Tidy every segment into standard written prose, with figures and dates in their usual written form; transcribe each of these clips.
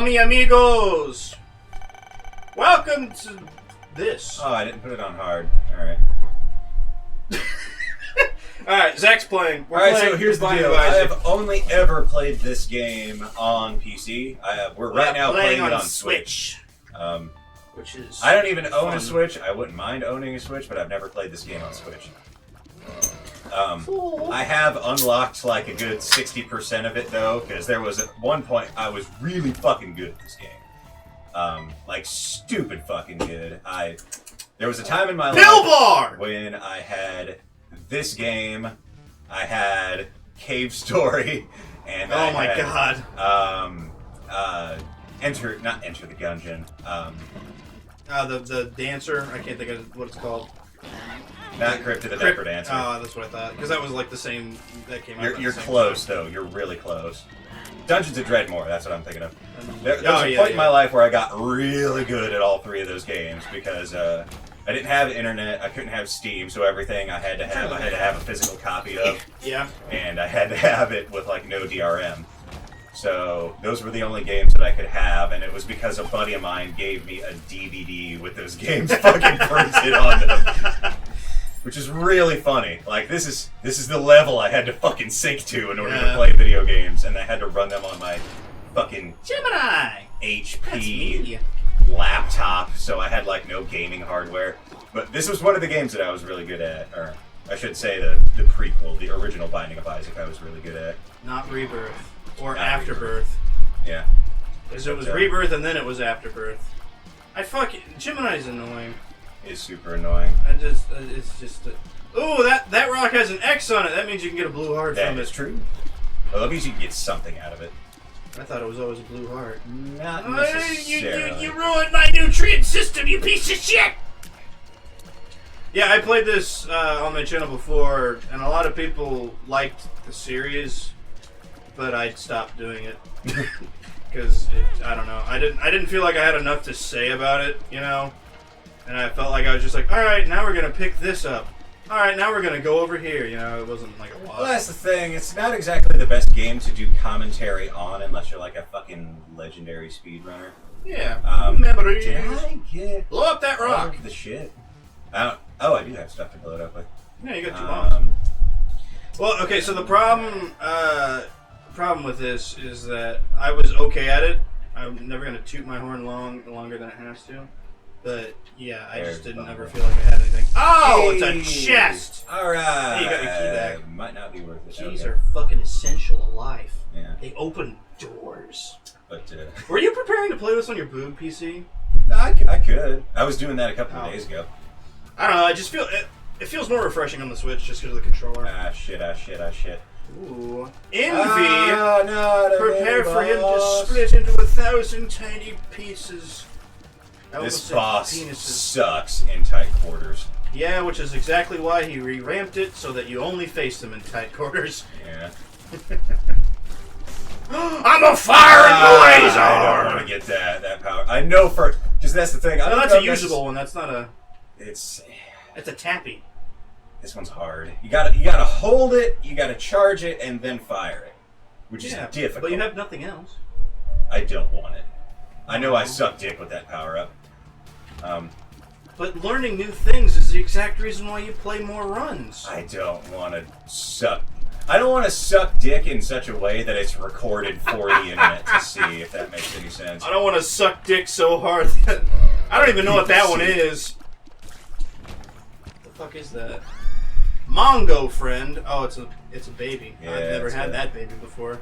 Hola, mi amigos! Welcome to this. Oh, I didn't put it on hard. Alright. Alright, Zach's playing. Alright, so here's the deal. I have only ever played this game on PC. We're right now playing it on Switch. Which is I don't even own fun. a Switch. I wouldn't mind owning a Switch, but I've never played this game on Switch. I have unlocked like a good 60% of it though, because there was at one point I was really fucking good at this game. Like stupid fucking good. There was a time in my life when I had this game, I had Cave Story, and oh my god. Not Enter the Gungeon. The dancer. I can't think of what it's called. Not Crypt of the Necrodancer. Oh, that's what I thought. Because that was like the same that came out. You're close though. You're really close. Dungeons of Dreadmore. That's what I'm thinking of. There was a point in my life where I got really good at all three of those games because I didn't have internet. I couldn't have Steam, so everything I had to have a physical copy of. Yeah. And I had to have it with like no DRM. So those were the only games that I could have, and it was because a buddy of mine gave me a DVD with those games fucking printed on them. Which is really funny. Like this is the level I had to fucking sink to in order to play video games, and I had to run them on my fucking Gemini HP laptop, so I had like no gaming hardware. But this was one of the games that I was really good at, or I should say the prequel, the original Binding of Isaac I was really good at. Not Rebirth. Or Not Afterbirth. Rebirth. Yeah. Because it was Rebirth and then it was Afterbirth. Gemini's annoying. It's super annoying. It's just... Ooh, that rock has an X on it. That means you can get a blue heart from it. That is true. Well, that means you can get something out of it. I thought it was always a blue heart. Not necessarily. You ruined my nutrient system, you piece of shit! Yeah, I played this on my channel before, and a lot of people liked the series, but I stopped doing it. Because, I don't know, I didn't feel like I had enough to say about it, you know? And I felt like I was just like, alright, now we're going to pick this up. Alright, now we're going to go over here, you know? It wasn't like a lot. Well, that's the thing. It's not exactly the best game to do commentary on unless you're like a fucking legendary speedrunner. Yeah. Did I get... Blow up that rock! The shit. I do have stuff to blow it up with. Yeah, you got two bombs. Well, okay, so the problem with this is that I was okay at it. I'm never going to toot my horn longer than it has to. But, yeah, I just didn't ever feel like I had anything. Oh, hey, it's a chest! Alright. Hey, you got your key back. Might not be worth it. Keys are fucking essential to life. Yeah. They open doors. But, were you preparing to play this on your boob PC? No, I could. I was doing that a couple of days ago. I don't know, I just feel... It feels more refreshing on the Switch just because of the controller. Ah, shit. Ooh. Envy! No, prepare for him to split into 1,000 tiny pieces. This boss sucks in tight quarters. Yeah, which is exactly why he revamped it, so that you only face them in tight quarters. Yeah. I'm a fire and blazer! I don't want to get that power. I know for... Because that's the thing. No, that's a usable one. That's not a... It's a tappy. This one's hard. You gotta hold it, you gotta charge it, and then fire it. Which is difficult. But you have nothing else. I don't want it. I know I suck dick with that power-up. But learning new things is the exact reason why you play more runs. I don't want to suck... I don't want to suck dick in such a way that it's recorded for the internet to see, if that makes any sense. I don't want to suck dick so hard that... I don't even know what that one is. What the fuck is that? Mongo friend. Oh, it's a baby. Yeah, I've never had that baby before.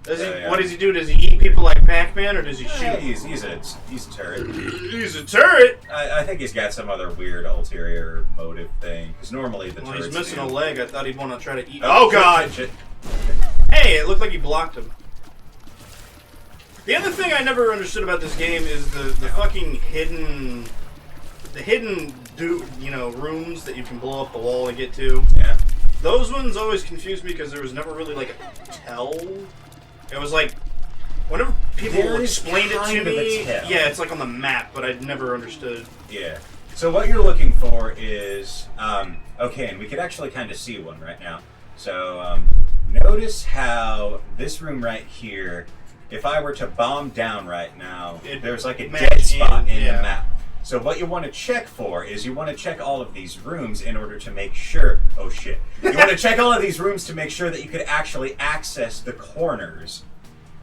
Yeah. What does he do? Does he eat people like Pac-Man, or does he shoot? He's a turret. He's a turret? I think he's got some other weird ulterior motive thing. Because normally the turrets... he's missing a leg. I thought he'd want to try to eat... Oh, God! Shit. Hey, it looked like he blocked him. The other thing I never understood about this game is the fucking hidden... The hidden, rooms that you can blow up the wall to get to. Yeah. Those ones always confused me because there was never really, like, a tell. It was like, whenever people explained it to me, yeah, it's like on the map, but I'd never understood. Yeah. So what you're looking for is, okay, and we could actually kind of see one right now. So, notice how this room right here if I were to bomb down right now, there's like a match dead spot in yeah. the map. So what you want to check for is you want to check all of these rooms in order to make sure... Oh, shit. You want to check all of these rooms to make sure that you could actually access the corners.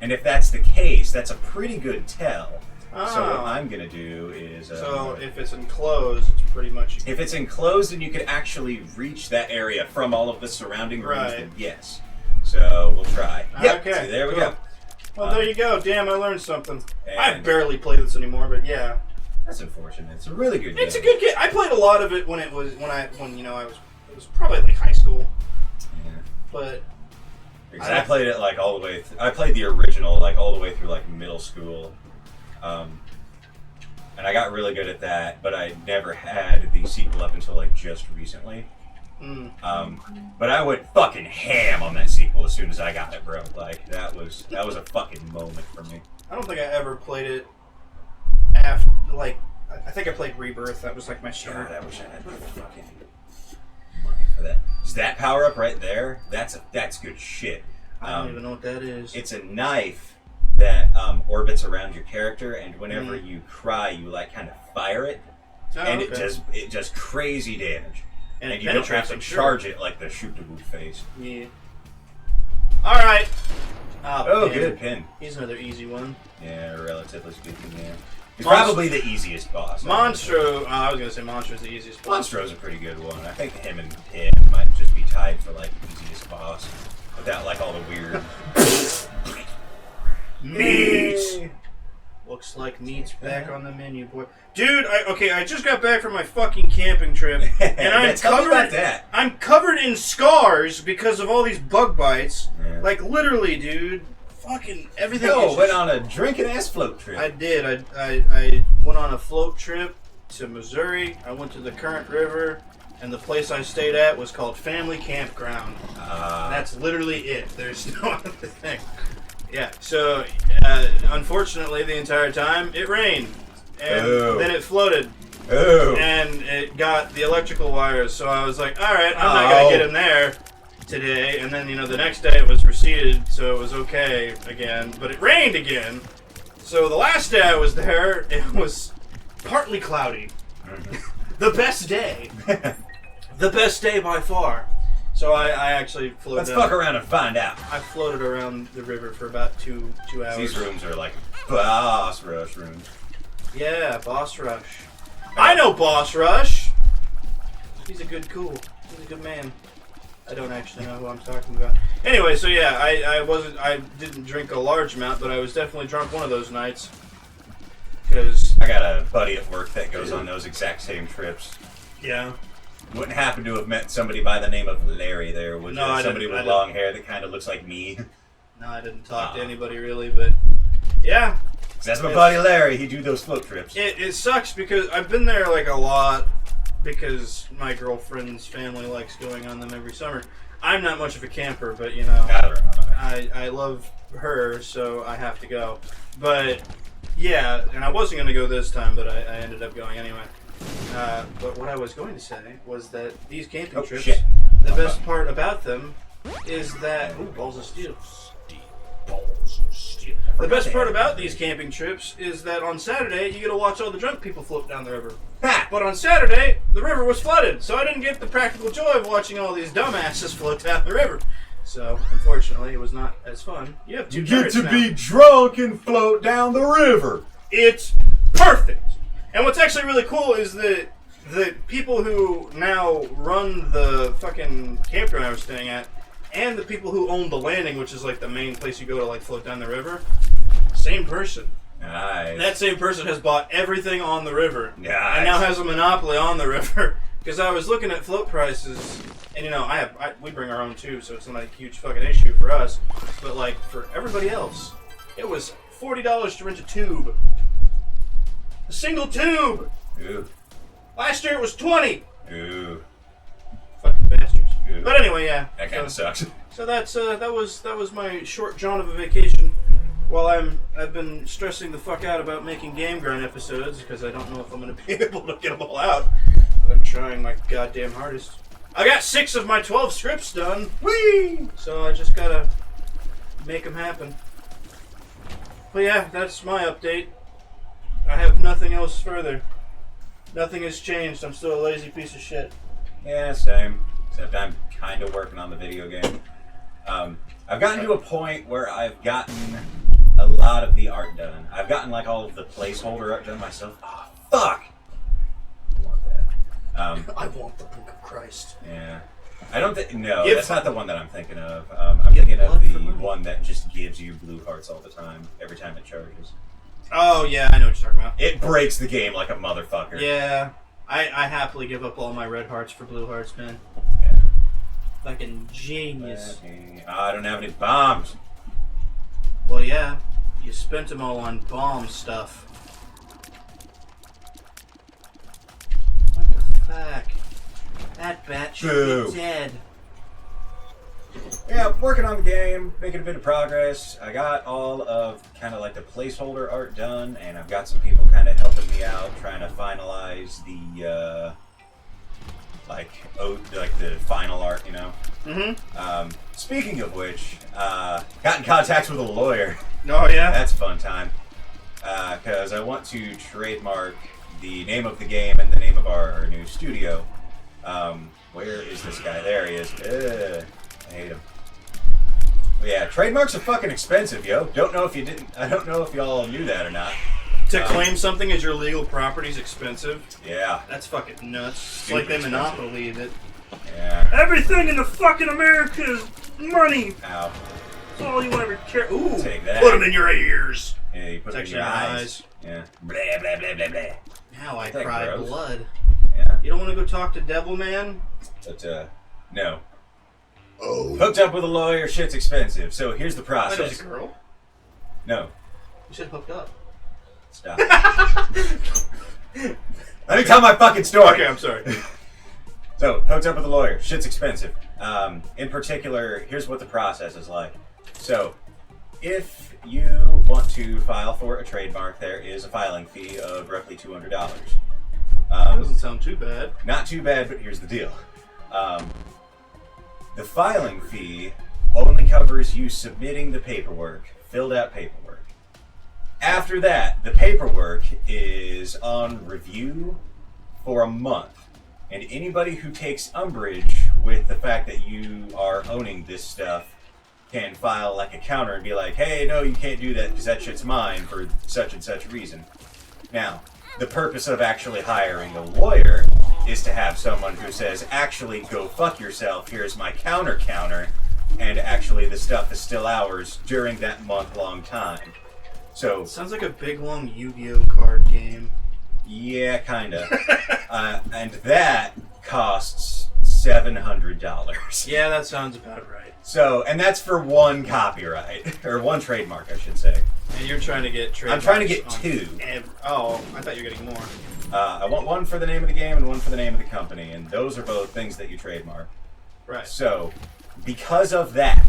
And if that's the case, that's a pretty good tell. Oh. So what I'm going to do is... so if it's enclosed, it's pretty much... If it's enclosed and you could actually reach that area from all of the surrounding rooms, then yes. So we'll try. Yep. Okay. So there we cool. go. Well, there you go. Damn, I learned something. I And- barely play this anymore, but yeah. That's unfortunate. It's a really good game. It's a good game. I played a lot of it when it was it was probably like high school. Yeah. But Because I played it like all the way. I played the original like all the way through like middle school, and I got really good at that. But I never had the sequel up until like just recently. But I went fucking ham on that sequel as soon as I got it, bro. Like that was a fucking moment for me. I don't think I ever played it after I think I played Rebirth. That was like my start. God, I wish I had fucking money for that. Is that power up right there? That's good shit. I don't even know what that is. It's a knife that orbits around your character, and whenever you cry, you like kind of fire it, and it does crazy damage. And you don't have to charge it like the shoot-to-boot face. Yeah. All right. Oh, good pin. He's another easy one. Yeah, relatively speaking, yeah. He's probably the easiest boss. Monstro. I was gonna say Monstro's the easiest boss. Monstro's a pretty good one. I think him and him might just be tied for like easiest boss, without like all the weird. Meat. Looks like meat's back on the menu, boy. Dude, I just got back from my fucking camping trip, and I'm covered in scars because of all these bug bites. Yeah. Like literally, dude. Fucking everything. Yo, went on a drinking ass float trip. I did. I went on a float trip to Missouri. I went to the Current River, and the place I stayed at was called Family Campground. That's literally it. There's no other thing. Yeah. So, unfortunately, the entire time it rained, and then it floated, and it got the electrical wires. So I was like, all right, I'm not gonna get in there today. And then the next day it was receded, so it was okay again. But it rained again. So the last day I was there, it was partly cloudy. The best day. The best day by far. So I actually floated. Let's fuck around and find out. I floated around the river for about two hours. These rooms are like boss rush rooms. Yeah, boss rush. I know Boss Rush. He's a good man. I don't actually know who I'm talking about. Anyway, so yeah, I didn't drink a large amount, but I was definitely drunk one of those nights. Because I got a buddy at work that goes on those exact same trips. Yeah. Wouldn't happen to have met somebody by the name of Larry there, would no, you? Somebody with long hair that kind of looks like me. No, I didn't talk to anybody really, but yeah. That's my buddy Larry. He do those float trips. It sucks because I've been there like a lot because my girlfriend's family likes going on them every summer. I'm not much of a camper, but I love her, so I have to go. But yeah, and I wasn't going to go this time, but I ended up going anyway. But what I was going to say was that these camping trips, the best part about them is that... Ooh, balls of steel. The best part about these camping trips is that on Saturday, you get to watch all the drunk people float down the river. But on Saturday, the river was flooded, so I didn't get the practical joy of watching all these dumbasses float down the river. So, unfortunately, it was not as fun. You get to be drunk and float down the river. It's perfect. And what's actually really cool is that the people who now run the fucking campground I was staying at, and the people who own the landing, which is like the main place you go to like float down the river, same person. Nice. That same person has bought everything on the river. Nice. And now has a monopoly on the river. Because I was looking at float prices, and we bring our own too, so it's not a huge fucking issue for us. But like for everybody else, it was $40 to rent a tube. A single tube. Ooh. Last year it was $20. Ooh. Fucking bastards. Ooh. But anyway, yeah. That kind of sucks. So that was my short jaunt of a vacation. While I've been stressing the fuck out about making Game Grind episodes because I don't know if I'm going to be able to get them all out. But I'm trying my goddamn hardest. I got 6 of my 12 scripts done. Whee! So I just gotta make them happen. But yeah, that's my update. I have nothing else further. Nothing has changed. I'm still a lazy piece of shit. Yeah, same. Except I'm kind of working on the video game. I've gotten to a point where I've gotten a lot of the art done. I've gotten like all of the placeholder art done myself. Oh, fuck! I want that. I want the Book of Christ. Yeah. I don't think... No, Give that's not the one that I'm thinking of. I'm Give thinking of blood the for money. one that just gives you blue hearts all the time, every time it charges. Oh, yeah, I know what you're talking about. It breaks the game like a motherfucker. Yeah. I happily give up all my red hearts for blue hearts, man. Yeah. Fucking genius. I don't have any bombs. Well, yeah. You spent them all on bomb stuff. What the fuck? That bat should be dead. Yeah, working on the game, making a bit of progress. I got all of kind of like the placeholder art done, and I've got some people kind of helping me out, trying to finalize the like the final art, you know. Mm-hmm. Speaking of which, got in contact with a lawyer. Oh yeah. That's a fun time, because I want to trademark the name of the game and the name of our new studio. Where is this guy? There he is. I hate him. But yeah, trademarks are fucking expensive, yo. I don't know if y'all knew that or not. To claim something as your legal property is expensive. Yeah. That's fucking nuts. It's Super like they expensive. monopolied it. Yeah. Everything in the fucking America is money. Ow. That's all you ever care. Ooh. Take that. Put them in your ears. Yeah, you put it in Protection your of eyes. Yeah. Blah, blah, blah, blah, blah. Now I Isn't that cry gross? blood. Yeah. You don't want to go talk to Devil Man? But, no. Oh. Hooked up with a lawyer, shit's expensive. So here's the That process. was a girl. No. You said hooked up. Stop. Let me tell my fucking story. Okay, I'm sorry. So, hooked up with a lawyer. Shit's expensive. In particular, here's what the process is like. So, if you want to file for a trademark, there is a filing fee of roughly $200. Doesn't sound too bad. Not too bad, but here's the deal. The filing fee only covers you submitting the paperwork, filled out paperwork. After that, the paperwork is on review for a month. And anybody who takes umbrage with the fact that you are owning this stuff can file like a counter and be like, hey, no, you can't do that because that shit's mine for such and such reason. Now, the purpose of actually hiring a lawyer is to have someone who says, actually, go fuck yourself, here's my counter, and actually the stuff is still ours during that month-long time. So, Sounds like a big long Yu-Gi-Oh card game. yeah, kinda. And that costs $700. Yeah, that sounds about right. So, and that's for one copyright, or one trademark, I should say. And you're trying to get I'm trademarks. trying to get on two. Oh, I thought you were getting more. I want one for the name of the game and one for the name of the company, and those are both things that you trademark. Right. So, because of that,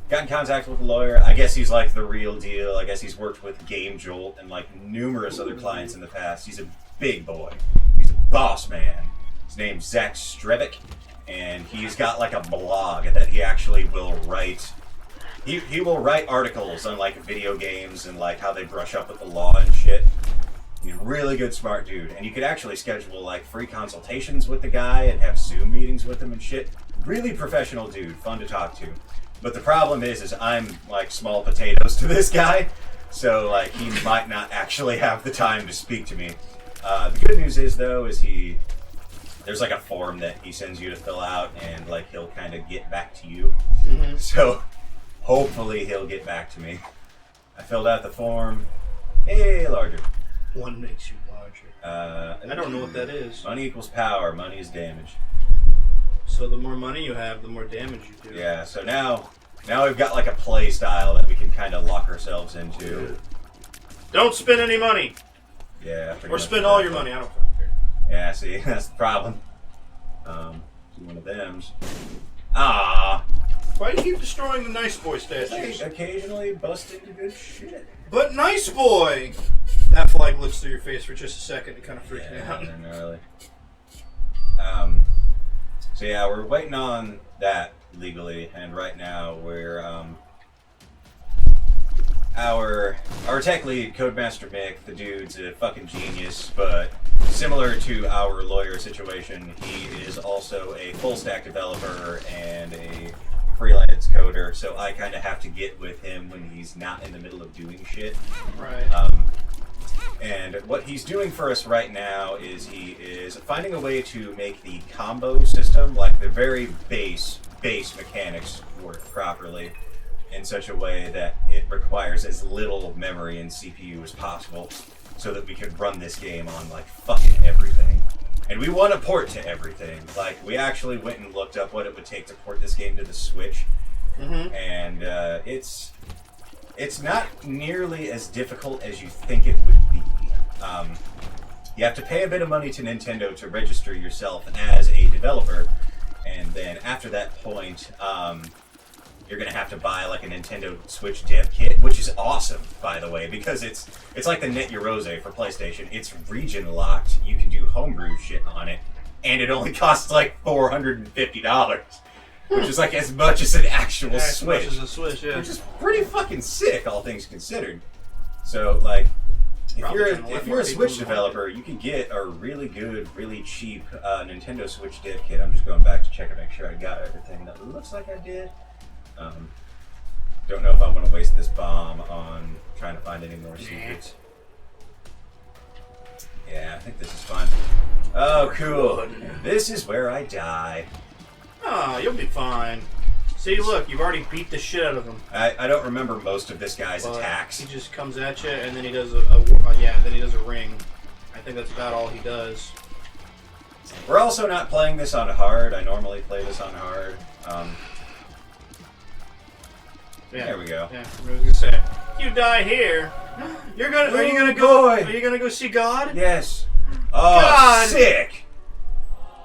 got in contact with a lawyer. I guess he's like the real deal. I guess he's worked with Game Jolt and like numerous other clients in the past. He's a big boy. He's a boss man. His name's Zach Strevick, and he's got like a blog that he actually will write. He will write articles on like video games and like how they brush up with the law and shit. He's a really good, smart dude, and you could actually schedule like free consultations with the guy and have Zoom meetings with him and shit. Really professional dude, fun to talk to. But the problem is I'm like small potatoes to this guy, so like he might not actually have the time to speak to me. The good news is though, there's like a form that he sends you to fill out, and like he'll kind of get back to you. Mm-hmm. So hopefully he'll get back to me. I filled out the form. Hey, larger. One makes you larger. I don't know what that is. Money equals power. Money is damage. So the more money you have, the more damage you do. Yeah. So now we've got like a play style that we can kind of lock ourselves into. Don't spend any money. Yeah. pretty Or much spend all your exactly. money. I don't care. Yeah. See, that's the problem. One of them's. Ah. Why do you keep destroying the nice boy statues? I occasionally bust into good shit. But nice boy! That flag lifts through your face for just a second. It kind of freaked me out. Not really. So yeah, we're waiting on that legally, and right now we're our tech lead, Codemaster Mick, the dude's a fucking genius, but similar to our lawyer situation, he is also a full stack developer and a freelance coder, so I kind of have to get with him when he's not in the middle of doing shit. Right. And what he's doing for us right now is he is finding a way to make the combo system, like the very base mechanics, work properly in such a way that it requires as little memory and CPU as possible, so that we could run this game on like fucking everything. And we want to port to everything. Like, we actually went and looked up what it would take to port this game to the Switch, and it's not nearly as difficult as you think it would be. You have to pay a bit of money to Nintendo to register yourself as a developer, and then after that point, you're gonna have to buy like a Nintendo Switch dev kit, which is awesome, by the way, because it's like the Net Eurose for PlayStation. It's region locked. You can do homebrew shit on it, and it only costs like $450, which is like as much as an actual Switch. As much as a Switch, yeah. Which is pretty fucking sick, all things considered. So like, if you're a Switch developer, you can get a really good, really cheap Nintendo Switch dev kit. I'm just going back to check and make sure I got everything that looks like I did. Don't know if I want to waste this bomb on trying to find any more secrets. Yeah, I think this is fun. Oh, cool. This is where I die. Oh, you'll be fine. See, look, you've already beat the shit out of him. I don't remember most of this guy's attacks. He just comes at you, and then he does a ring. I think that's about all he does. We're also not playing this on hard. I normally play this on hard. Yeah. There we go. Yeah, I was gonna say, you die here. Are you gonna go see God? Yes. Oh, God. Sick.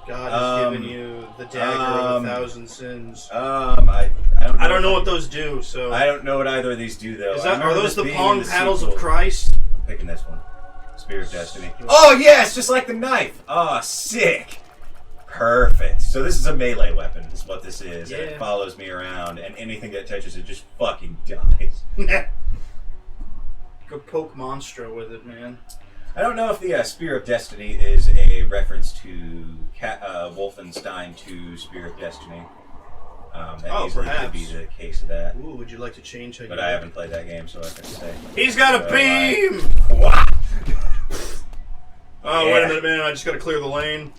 God has given you the dagger of 1,000 sins. I don't know what those do. So I don't know what either of these do though. Are those the palm paddles of Christ? I'm picking this one. Spear of Destiny. Oh yes, just like the knife. Oh, sick. Perfect. So this is a melee weapon, is what this is. Yeah. And it follows me around, and anything that touches it just fucking dies. Go poke Monstro with it, man. I don't know if the Spear of Destiny is a reference to Wolfenstein 2 Spear of Destiny. That easily could be the case of that. Ooh, would you like to change how you But I haven't played that game, so I can say. He's got a beam! What? Oh, yeah. Wait a minute, man. I just gotta clear the lane.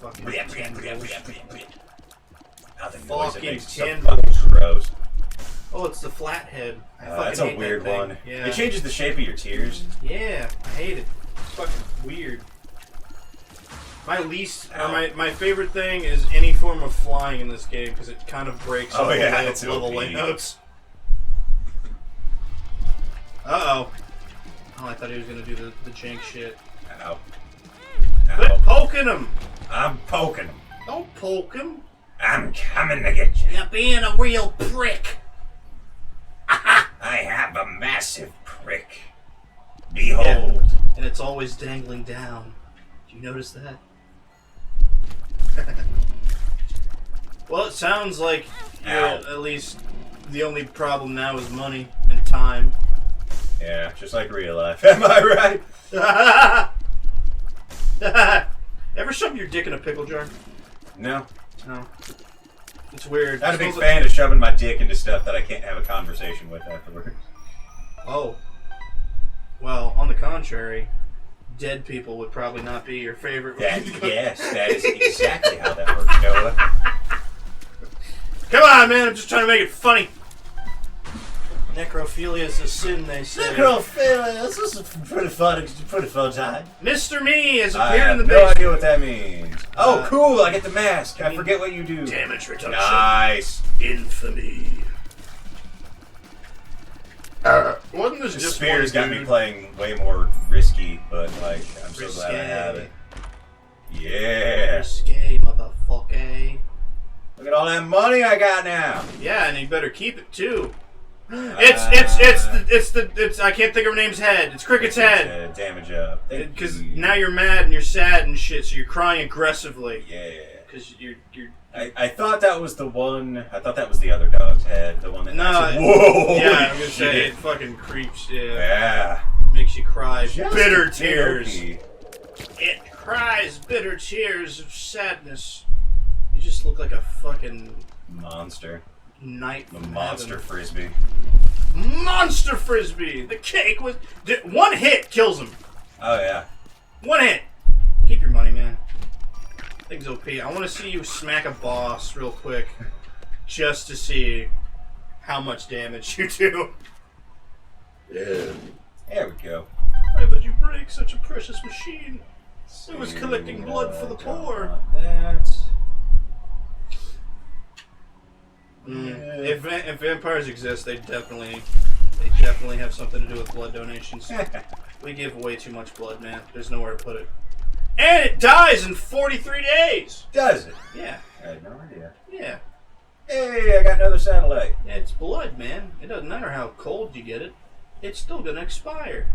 Fucking tendrils. Fucking tendrils. Gross. Oh, it's the flathead. That's a weird one. Yeah. It changes the shape of your tears. Yeah, I hate it. It's fucking weird. My favorite thing is any form of flying in this game because it kind of breaks all the level layouts. Uh-oh. Oh, I thought he was going to do the jank shit. Ow. Quit poking him! I'm poking him. Don't poke him. I'm coming to get you. You're being a real prick. I have a massive prick. Behold. Yeah. And it's always dangling down. Do you notice that? Well, it sounds like at least the only problem now is money and time. Yeah, just like real life. Am I right? Ever shove your dick in a pickle jar? No. No. It's weird. Not a big fan of shoving my dick into stuff that I can't have a conversation with afterwards. Oh. Well, on the contrary, dead people would probably not be your favorite. Yes, that is exactly how that works, Noah. Come on, man, I'm just trying to make it funny. Necrophilia is a sin, they say. Necrophilia, this is pretty fun time. Mr. Me has appeared in the basement. I have no idea what that means. Oh, cool, I get the mask. I forget what you do. Damage reduction. Nice. Infamy. Wasn't this just Spears got me playing way more risky, but like, I'm so glad I have it. Yeah. Risque, motherfucker. Look at all that money I got now. Yeah, and you better keep it too. It's I can't think of her name's head. It's Cricket's head. Damage up. Because now you're mad and you're sad and shit, so you're crying aggressively. Yeah. Because you're. I thought that was the one. I thought that was the other dog's head. The one that. No. Whoa. Yeah, I'm gonna say it fucking creeps. Yeah. Makes you cry Just bitter tears. Dopey. It cries bitter tears of sadness. You just look like a fucking Monster. knight. The monster frisbee. Monster frisbee. The cake was one hit kills him. Oh yeah. One hit. Keep your money, man. Things OP. I want to see you smack a boss real quick, just to see how much damage you do. Yeah. There we go. Why would you break such a precious machine? It was collecting blood for the poor. That. If vampires exist, they definitely have something to do with blood donations. We give way too much blood, man. There's nowhere to put it. And it dies in 43 days! Does it? Yeah. I had no idea. Yeah. Hey, I got another satellite. Yeah, it's blood, man. It doesn't matter how cold you get it. It's still gonna expire.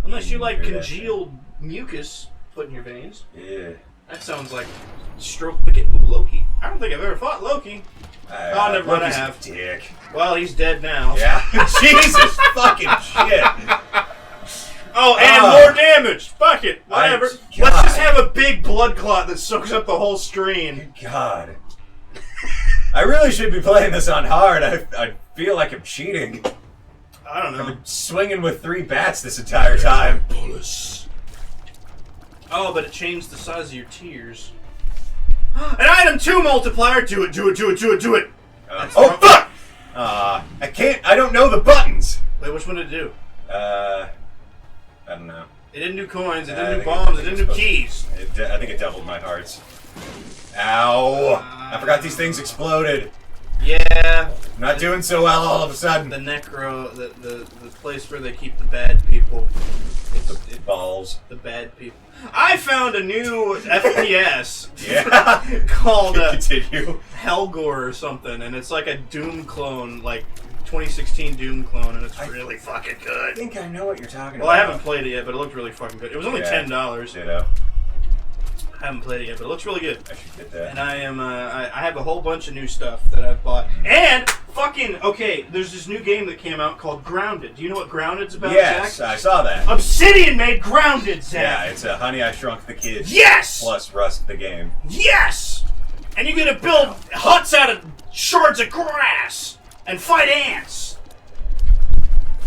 Unless you like congealed mucus put in your veins. Yeah. That sounds like stroke wicket Loki. I don't think I've ever fought Loki. Oh, never mind, I have. Dick. Well, he's dead now. Yeah. Jesus fucking shit. Oh, and more damage. Fuck it. Whatever. God. Let's just have a big blood clot that soaks up the whole screen. God. I really should be playing this on hard. I feel like I'm cheating. I don't know. I've been swinging with 3 bats this entire time. Oh, but it changed the size of your tears. An item 2 multiplier. Do it. Oh, fuck! I can't. I don't know the buttons. Wait, which one did it do? I don't know. It didn't do coins, it didn't do bombs, it didn't do keys. I think it doubled my hearts. Ow! I forgot these things exploded. Yeah. I'm not doing so well all of a sudden. The necro, the place where they keep the bad people. The balls. The bad people. I found a new FPS. Yeah. Called Continue. Helgor or something, and it's like a Doom clone, like 2016 Doom clone, and it's really fucking good. I think I know what you're talking about. Well, I haven't played it yet, but it looked really fucking good. It was only $10. Ditto. I haven't played it yet, but it looks really good. I should get that. And I am, I have a whole bunch of new stuff that I've bought. And, fucking, okay, there's this new game that came out called Grounded. Do you know what Grounded's about, yes, Zach? I saw that. Obsidian made Grounded, Zach! Yeah, it's a Honey, I Shrunk the Kids. Yes! Plus Rust the game. Yes! And you're gonna build huts out of shards of grass and fight ants.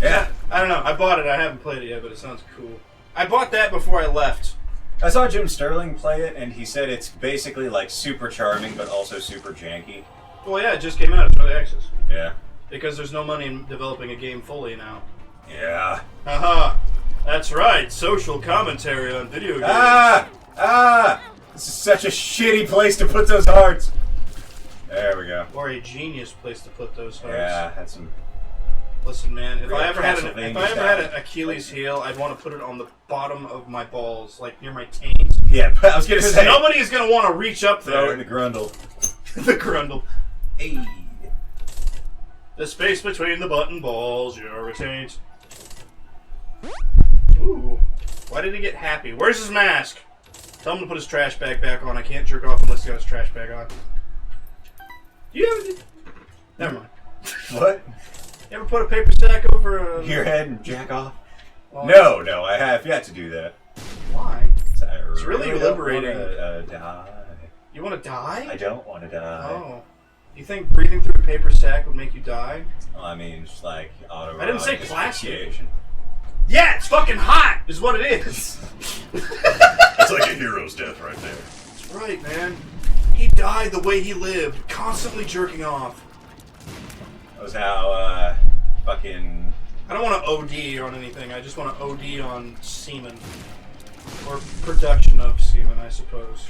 Yeah. I don't know. I bought it. I haven't played it yet, but it sounds cool. I bought that before I left. I saw Jim Sterling play it, and he said it's basically like super charming, but also super janky. Well, yeah, it just came out. It's early access. Yeah. Because there's no money in developing a game fully now. Yeah. Haha. That's right. Social commentary on video games. This is such a shitty place to put those hearts. There we go. Or a genius place to put those hearts. Yeah, that's some. Listen, man, if Real I ever had Castlevania an Achilles heel, I'd want to put it on the bottom of my balls, like near my taint. Yeah, but I was gonna Because say nobody is gonna want to reach up throw there. it in the grundle. The grundle. Hey. The space between the button balls, you're a taint. Ooh. Why did he get happy? Where's his mask? Tell him to put his trash bag back on. I can't jerk off unless he got his trash bag on. Never mind. What? You ever put a paper sack over Your head and jack off? Well, No, I have yet to do that. Why? It's really liberating. Die. You want to die? I don't want to die. Oh. You think breathing through a paper sack would make you die? Well, I mean, just like auto. I didn't say plastic. asphyxiation. Yeah, it's fucking hot, is what it is. That's like a hero's death right there. That's right, man. He died the way he lived, constantly jerking off. That was how, fucking... I don't want to OD on anything, I just want to OD on semen. Or production of semen, I suppose.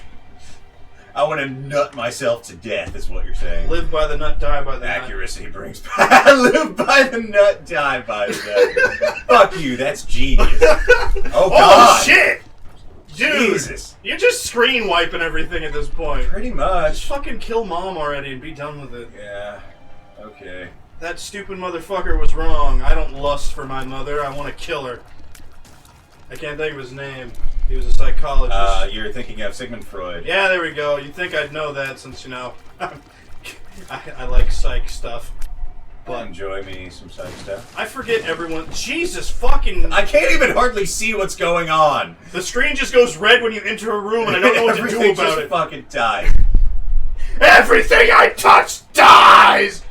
I want to nut myself to death, is what you're saying. Live by the nut, die by the nut. Accuracy brings back. Live by the nut, die by the nut. Fuck you, that's genius. Oh, God. Oh, shit! Dude, Jesus. you're just screen wiping everything at this point. Pretty much. Just fucking kill mom already and be done with it. Yeah. Okay. That stupid motherfucker was wrong. I don't lust for my mother. I want to kill her. I can't think of his name. He was a psychologist. You're thinking of Sigmund Freud. Yeah, there we go. You'd think I'd know that since, you know, I like psych stuff. But enjoy me some psych stuff. I forget everyone. Jesus fucking... I can't even hardly see what's going on. The screen just goes red when you enter a room, and I don't know what to do about just it. Fucking dies. Everything I touch dies!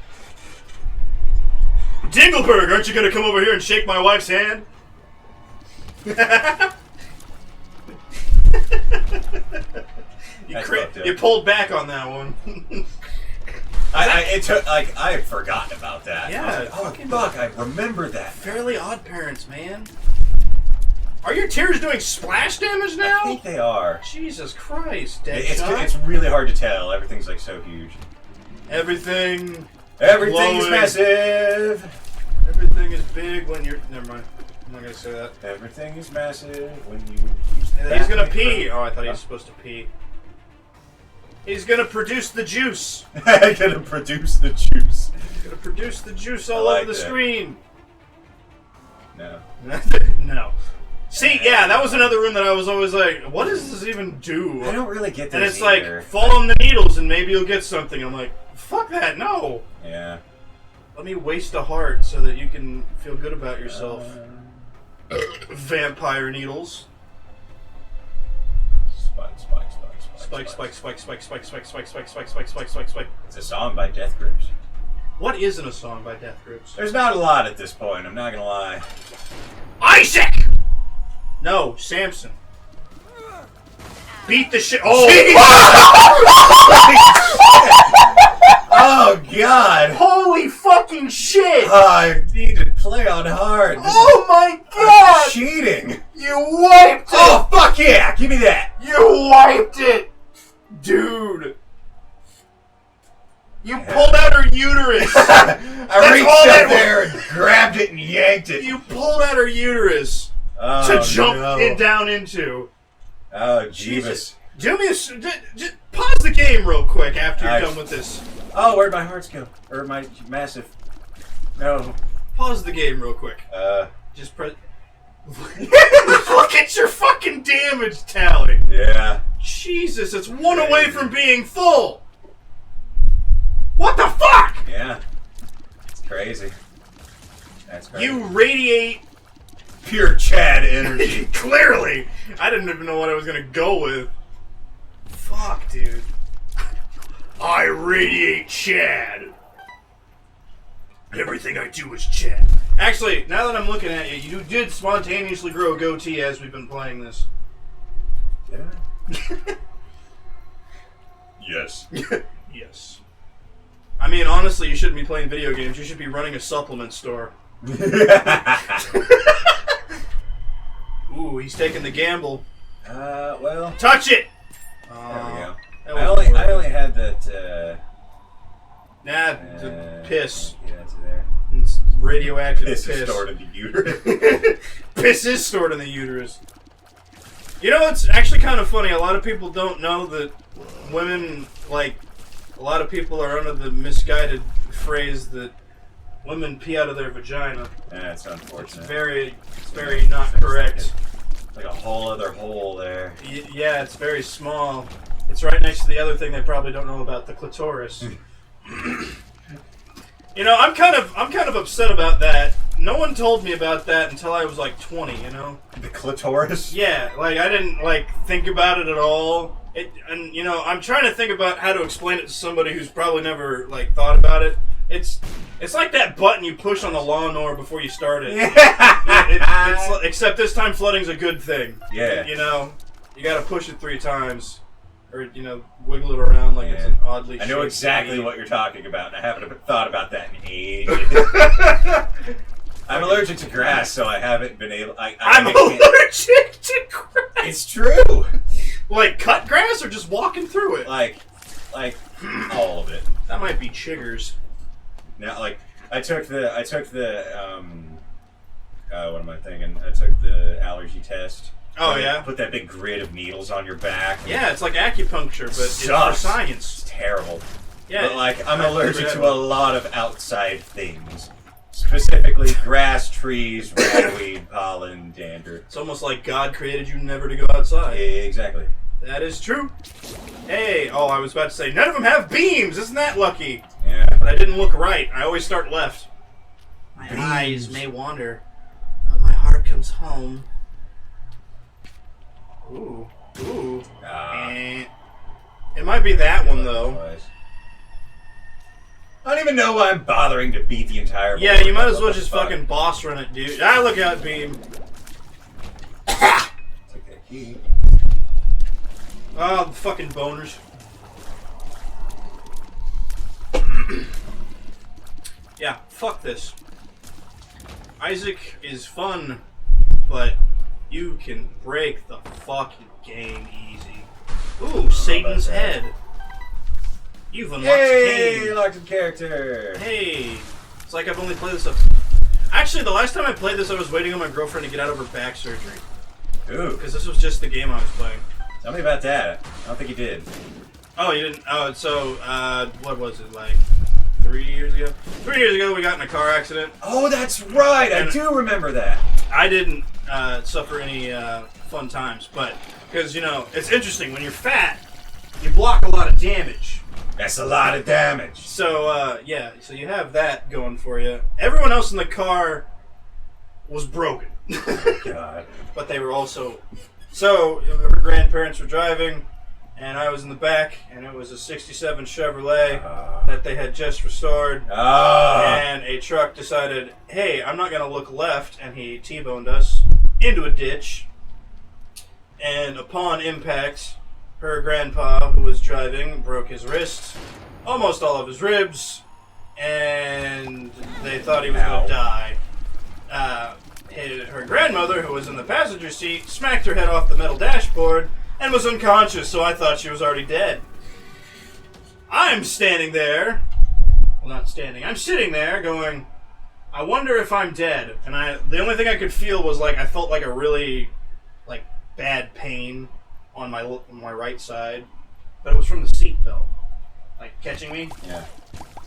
Dingleberg, aren't you gonna come over here and shake my wife's hand? You pulled back on that one. I had forgotten about that. Yeah. I was like, oh fuck, I remember that. Fairly Odd Parents, man. Are your tears doing splash damage now? I think they are. Jesus Christ, It's really hard to tell. Everything's like so huge. Everything's glowing. Massive. Everything is big when you're... Never mind. I'm not gonna say that. Everything is massive when you... He's gonna pee. Oh, I thought he was supposed to pee. He's gonna produce the juice. Gonna produce the juice. He's gonna produce the juice all over the screen. No. No. See, yeah, that was another room that I was always like, what does this even do? I don't really get this. And it's either. like, fall on the needles and maybe you'll get something. I'm like, fuck that, no. Yeah. Let me waste a heart so that you can feel good about yourself. Vampire needles. Spike. It's a song by Death Grips. What isn't a song by Death Grips? There's not a lot at this point, I'm not gonna lie. Isaac! No, Samson. Beat the shit. Oh! Oh god! Holy fucking shit! I need to play on hard. Oh my god! Cheating! You wiped it! Oh fuck yeah! Give me that! You wiped it! Dude! You pulled out her uterus! I reached up there and grabbed it and yanked it. You pulled out her uterus to jump down into. Oh, Jeebus. Do me just pause the game real quick after you're done with this. Oh, where'd my hearts go? Or my massive... No. Pause the game real quick. Just press... Look at your fucking damage tally! Yeah. Jesus, it's one away from being full! What the fuck?! Yeah. It's crazy. That's crazy. You radiate... pure Chad energy. Clearly! I didn't even know what I was gonna go with. Fuck, dude. I radiate Chad. Everything I do is Chad. Actually, now that I'm looking at you, you did spontaneously grow a goatee as we've been playing this. Did I? Yes. Yes. I mean, honestly, you shouldn't be playing video games. You should be running a supplement store. Ooh, he's taking the gamble. Well... Touch it! There we go. I only had that, the piss. Yeah, it's there. It's radioactive Piss piss. is stored in the uterus. Piss is stored in the uterus. You know, it's actually kind of funny. A lot of people don't know that women, like, a lot of people are under the misguided phrase that women pee out of their vagina. That's unfortunate. It's very not correct. Like a whole other hole there. Yeah, it's very small. It's right next to the other thing they probably don't know about, the clitoris. You know, I'm kind of upset about that. No one told me about that until I was like 20, you know? The clitoris? Yeah, like I didn't like think about it at all. And you know, I'm trying to think about how to explain it to somebody who's probably never like thought about it. It's like that button you push on the lawnmower before you start it. It's except this time flooding's a good thing. Yeah. You know, you got to push it 3 times, or you know, wiggle it around like it's an oddly. I know exactly what you're talking about, and I haven't thought about that in ages. I'm allergic to grass, so I haven't been able. I'm allergic to grass. It's true. Like cut grass or just walking through it? Like all of it. That might be chiggers. Now, like I took the what am I thinking? I took the allergy test. Oh yeah. Put that big grid of needles on your back. Yeah, it's like acupuncture, but it's for science. It's terrible. Yeah, but like I'm allergic to a lot of outside things. Specifically grass, trees, ragweed, pollen, dander. It's almost like God created you never to go outside. Exactly. That is true. Hey, oh, I was about to say, none of them have beams. Isn't that lucky? Yeah. But I didn't look right. I always start left. My eyes may wander, but my heart comes home. Ooh. Ooh. It might be that one, though. I don't even know why I'm bothering to beat the entire board. Yeah, you might as well just fucking boss run it, dude. Ah, look out, beam. Take that key. Oh, the fucking boners. Yeah, fuck this. Isaac is fun, but you can break the fucking game easy. Ooh, Satan's head. You've unlocked Hey, Cain. locked a character. Hey, it's like I've only played this. Actually, the last time I played this, I was waiting on my girlfriend to get out of her back surgery. Ooh. Because this was just the game I was playing. Tell me about that. I don't think you did. Oh, you didn't? Oh, so, what was it, like 3 years ago? 3 years ago, we got in a car accident. Oh, that's right. I do remember that. I didn't suffer any fun times, but, because, you know, it's interesting. When you're fat, you block a lot of damage. That's a lot of damage. So, yeah, so you have that going for you. Everyone else in the car was broken. God. But they were also... So, her grandparents were driving, and I was in the back, and it was a 67 Chevrolet that they had just restored. And a truck decided, hey, I'm not going to look left, and he T-boned us into a ditch. And upon impact, her grandpa, who was driving, broke his wrist, almost all of his ribs, and they thought he was going to die. Her grandmother, who was in the passenger seat, smacked her head off the metal dashboard and was unconscious, so I thought she was already dead. I'm standing there. Well, not standing. I'm sitting there going, I wonder if I'm dead. And the only thing I could feel was like I felt like a really like bad pain on my right side. But it was from the seat belt. Like catching me. Yeah.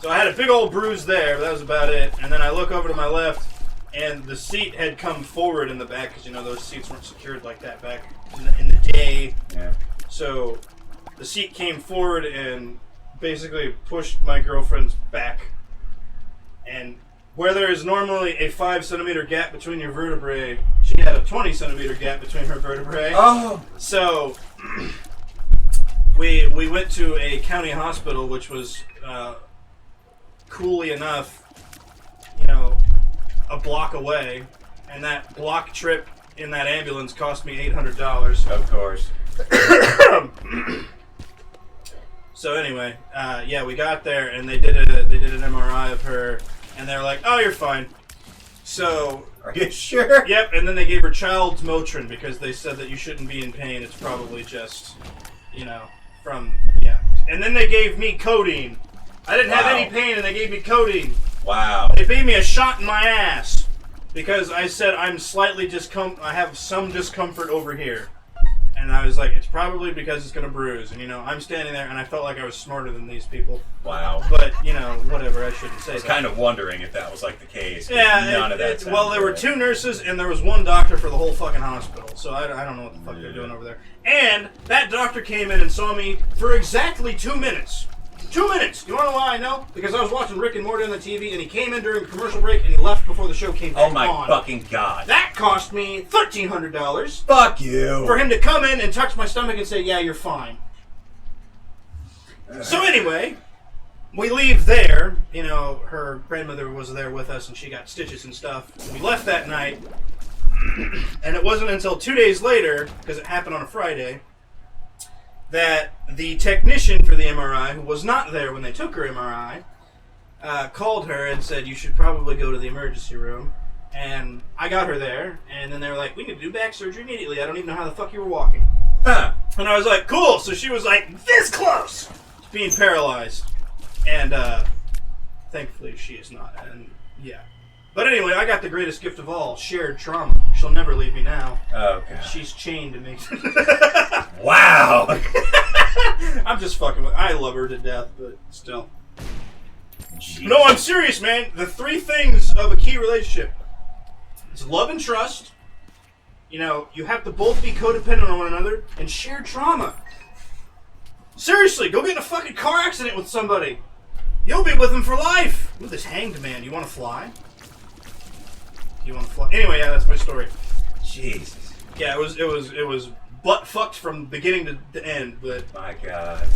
So I had a big old bruise there, but that was about it. And then I look over to my left, and the seat had come forward in the back because, you know, those seats weren't secured like that back in the day. Yeah. So the seat came forward and basically pushed my girlfriend's back. And where there is normally a 5 centimeter gap between your vertebrae, she had a 20 centimeter gap between her vertebrae. Oh! So we went to a county hospital, which was coolly enough, you know, a block away, and that block trip in that ambulance cost me $800. Of course. So anyway, yeah, we got there, and they did an MRI of her, and they were like, "Oh, you're fine." So, are you sure? Yep. And then they gave her child's Motrin because they said that you shouldn't be in pain. It's probably just, you know, from And then they gave me codeine. I didn't have any pain, and they gave me codeine. Wow. They gave me a shot in my ass because I said I'm slightly I have some discomfort over here. And I was like, it's probably because it's going to bruise. And, you know, I'm standing there, and I felt like I was smarter than these people. Wow. But, you know, whatever, I shouldn't say that. I was kind of wondering if that was, like, the case. Yeah. None of that well, there were 2 nurses, and there was 1 doctor for the whole fucking hospital. So I don't know what the fuck they're doing over there. And that doctor came in and saw me for exactly 2 minutes. 2 minutes! You want to know why I know? Because I was watching Rick and Morty on the TV, and he came in during a commercial break, and he left before the show came back on. Oh my fucking god. That cost me $1,300. Fuck you! For him to come in and touch my stomach and say, yeah, you're fine. So anyway, we leave there. You know, her grandmother was there with us, and she got stitches and stuff. We left that night, and it wasn't until 2 days later, because it happened on a Friday, that the technician for the MRI, who was not there when they took her MRI, called her and said, you should probably go to the emergency room. And I got her there, and then they were like, we need to do back surgery immediately. I don't even know how the fuck you were walking. Huh. And I was like, cool. So she was like, this close to being paralyzed. And thankfully she is not. And yeah. But anyway, I got the greatest gift of all, shared trauma. She'll never leave me now. Okay. She's chained to me. Wow! I'm just fucking with I love her to death, but still. Jeez. No, I'm serious, man. The 3 things of a key relationship. It's love and trust. You know, you have to both be codependent on one another and share trauma. Seriously, go get in a fucking car accident with somebody. You'll be with them for life. Ooh, this hanged man. You want to fly? You want to fly? Anyway, yeah, that's my story. Jesus. Yeah, it was butt fucked from beginning to end, but My God.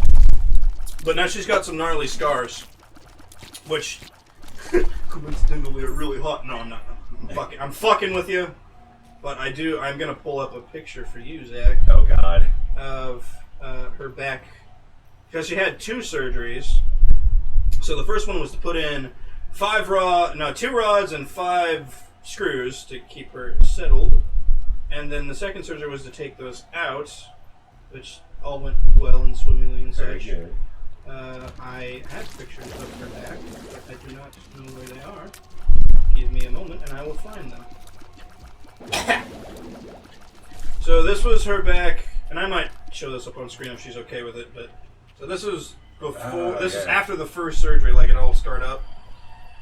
But now she's got some gnarly scars, which coincidentally are really hot. No, I'm not. I'm fucking with you. But I'm gonna pull up a picture for you, Zach, Oh God. of her back, because she had 2 surgeries. So the first one was to put in 2 rods and 5 screws to keep her settled, and then the second surgery was to take those out, which all went well and swimmingly and Very such. good. I have pictures of her back, but I do not know where they are. Give me a moment and I will find them. So this was her back, and I might show this up on screen if she's okay with it, but so this is before, this is after the first surgery, like it all started up.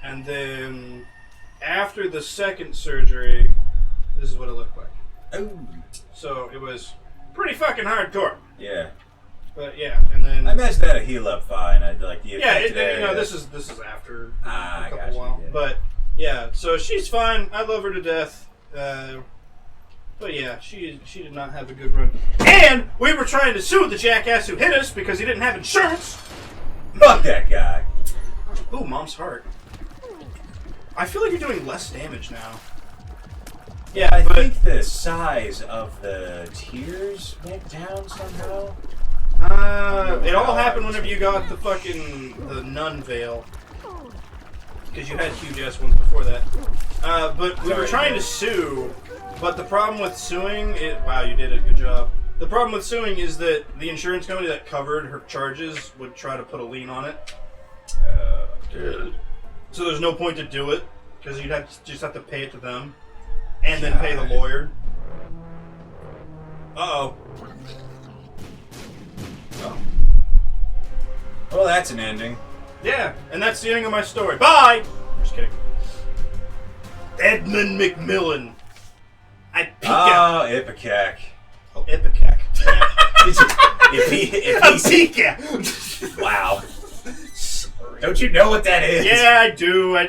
And then after the second surgery, this is what it looked like. Oh. So it was pretty fucking hardcore. Yeah. But yeah, and then I imagine that'd heal up fine. I'd like the yeah, effect today. this is after a I couple gotcha, while. yeah. But yeah, so she's fine. I love her to death. But yeah, she did not have a good run. And we were trying to sue the jackass who hit us because he didn't have insurance. Fuck that guy. Ooh, mom's heart. I feel like you're doing less damage now. Yeah, I think the size of the tears went down somehow. It all happened whenever you got the nun veil. Because you had huge ass ones before that. But we were trying to sue, but the problem with suing, wow, you did a good job. The problem with suing is that the insurance company that covered her charges would try to put a lien on it. So there's no point to do it, because you'd just have to pay it to them, and then pay the lawyer. Uh-oh. Oh. Well, that's an ending. Yeah, and that's the ending of my story. Bye! Just kidding. Edmund McMillan. I peek out. Oh, Ipecac. Oh, Ipecac. Wow. Don't you know what that is? Yeah, I do. I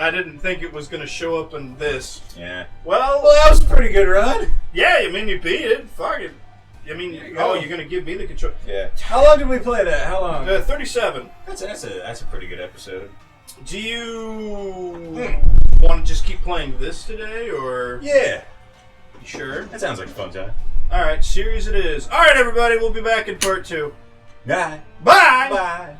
didn't think it was going to show up in this. Yeah. Well, that was a pretty good run. Yeah, I mean, you beat it. Fuck it. I mean, you're going to give me the control. Yeah. How long did we play that? How long? 37. That's a pretty good episode. Do you want to just keep playing this today, or? Yeah. You sure? That sounds like a fun time. All right, series it is. All right, everybody, we'll be back in part 2. Bye. Bye. Bye.